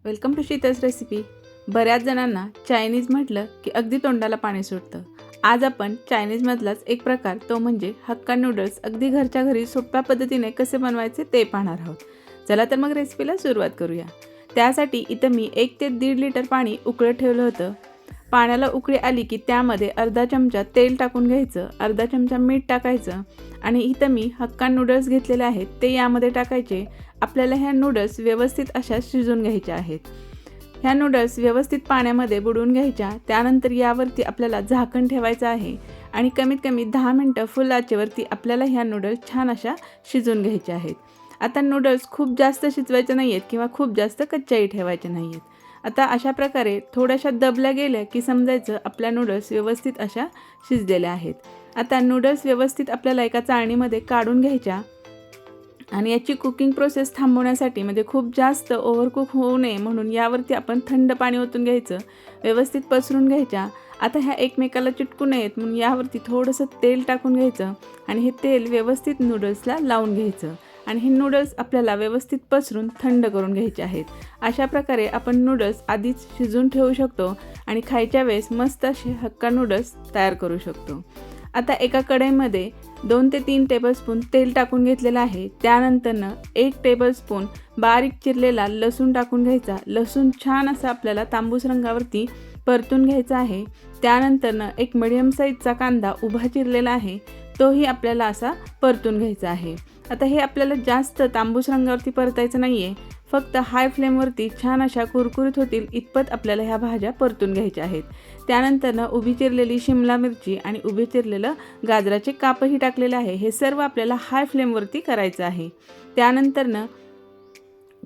Welcome to Sheetal's recipe. बऱ्याच जणांना Chinese म्हटलं की अगदी तोंडाला पाणी सुटतं। आज आपण चायनीजमधलाच एक प्रकार तो म्हणजे हक्का नूडल्स अगदी घरच्या घरी सोप्या पद्धतीने कसे बनवायचे ते पाहणार आहोत। चला तर मग रेसिपीला सुरुवात करूया। त्यासाठी इथं मी 1 ते 1.5 लिटर पाणी उकळत ठेवलं होतं। पाण्याला उकळी आली की त्यामध्ये अर्धा चमचा तेल टाकून घ्यायचं, अर्धा चमचा मीठ टाकायचं आणि इथं मी हक्का नूडल्स घेतलेले आहेत ते यामध्ये टाकायचे। आपल्याला ह्या नूडल्स व्यवस्थित अशा शिजवून घ्यायच्या आहेत। ह्या नूडल्स व्यवस्थित पाण्यामध्ये बुडवून घ्यायच्या। त्यानंतर यावरती आपल्याला झाकण ठेवायचं आहे आणि कमीत कमी 10 मिनिटं फुल आचेवरती आपल्याला ह्या नूडल्स छान अशा शिजवून घ्यायच्या आहेत। आता नूडल्स खूप जास्त शिजवायचे नाही आहेत किंवा खूप जास्त कच्च्याही ठेवायचे नाही आहेत। आता अशा प्रकारे थोड्याशा दबल्या गेल्या की समजायचं आपल्या नूडल्स व्यवस्थित अशा शिजलेल्या आहेत। आता नूडल्स व्यवस्थित आपल्याला एका चाळणीमध्ये काढून घ्यायच्या आणि याची कुकिंग प्रोसेस थांबवण्यासाठी म्हणजे खूप जास्त ओव्हरकुक होऊ नये म्हणून यावरती आपण थंड पाणी ओतून घ्यायचं, व्यवस्थित पसरून घ्यायच्या। आता ह्या एकमेकाला चिटकू नयेत म्हणून यावरती थोडंसं तेल टाकून घ्यायचं आणि हे तेल व्यवस्थित नूडल्सला लावून घ्यायचं आणि हे नूडल्स आपल्याला व्यवस्थित पसरून थंड करून घ्यायचे आहेत। अशा प्रकारे आपण नूडल्स आधीच शिजवून ठेवू शकतो आणि खायच्या वेळेस मस्त असे हक्का नूडल्स तयार करू शकतो। आता एका कढईमध्ये 2 ते 3 टेबलस्पून तेल टाकून घेतलेलं आहे। त्यानंतरनं 1 टेबलस्पून बारीक चिरलेला लसूण टाकून घ्यायचा। लसूण छान असा आपल्याला तांबूस रंगावरती परतून घ्यायचा आहे। त्यानंतरनं एक मिडियम साईजचा कांदा उभा चिरलेला आहे, तोही आपल्याला असा परतून घ्यायचा आहे। आता हे आपल्याला जास्त तांबूस रंगावरती परतायचं नाही आहे, फक्त हाय फ्लेमवरती छान अशा कुरकुरीत होतील इतपत आपल्याला ह्या भाज्या परतून घ्यायच्या आहेत। त्यानंतरनं उभी चिरलेली शिमला मिरची आणि उभे चिरलेलं गाजराचे कापही टाकलेले आहे। हे सर्व आपल्याला हाय फ्लेमवरती करायचं आहे। त्यानंतरनं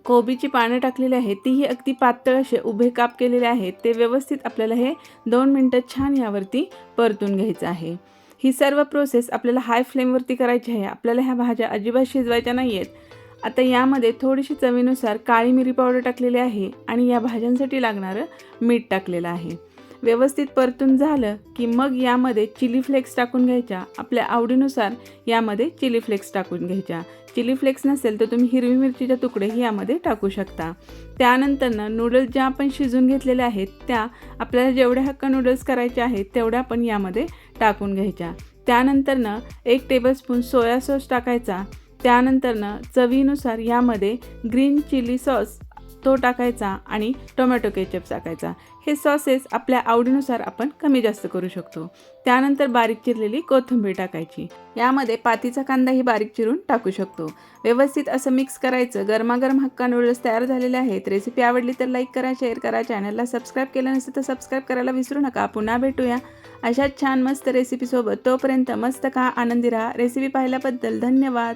कोबीची पानं टाकलेली आहेत, तीही अगदी पातळ असे उभे काप केलेले आहेत। ते व्यवस्थित आपल्याला हे 2 मिनिटं छान यावरती परतून घ्यायचं आहे। ही सर्व प्रोसेस आपल्याला हाय फ्लेमवरती करायची आहे। आपल्याला ह्या भाज्या अजिबात शिजवायच्या नाही आहेत। आता यामध्ये थोडीशी चवीनुसार काळी मिरी पावडर टाकलेली आहे आणि या भाज्यांसाठी लागणारं मीठ टाकलेलं आहे। व्यवस्थित परतून झालं की मग यामध्ये चिली फ्लेक्स टाकून घ्यायच्या। आपल्या आवडीनुसार यामध्ये चिली फ्लेक्स टाकून घ्यायच्या। चिली फ्लेक्स नसेल तर तुम्ही हिरवी मिरचीचे तुकडेही यामध्ये टाकू शकता। त्यानंतरनं नूडल्स ज्या आपण शिजवून घेतलेल्या आहेत त्या आपल्याला जेवढ्या हक्का नूडल्स करायचे आहेत तेवढ्या आपण यामध्ये टाकून घ्यायच्या। त्यानंतरनं 1 टेबलस्पून सोया सॉस टाकायचा। त्यानंतरनं चवीनुसार यामध्ये ग्रीन चिली सॉस तो टाकायचा आणि टोमॅटो केचप टाकायचा। हे सॉसेस आपल्या आवडीनुसार आपण कमी जास्त करू शकतो। त्यानंतर बारीक चिरलेली कोथिंबीर टाकायची। यामध्ये पातीचा कांदाही बारीक चिरून टाकू शकतो। व्यवस्थित असं मिक्स करायचं। गरमागरम हक्का नूडल्स तयार झालेले आहेत। रेसिपी आवडली तर लाईक करा, शेअर करा, चॅनलला सबस्क्राईब केलं नसेल तर सबस्क्राईब करायला विसरू नका। पुन्हा भेटूया अशाच छान मस्त रेसिपीसोबत। तोपर्यंत मस्त खा, आनंदी राहा। रेसिपी पाहिल्याबद्दल धन्यवाद।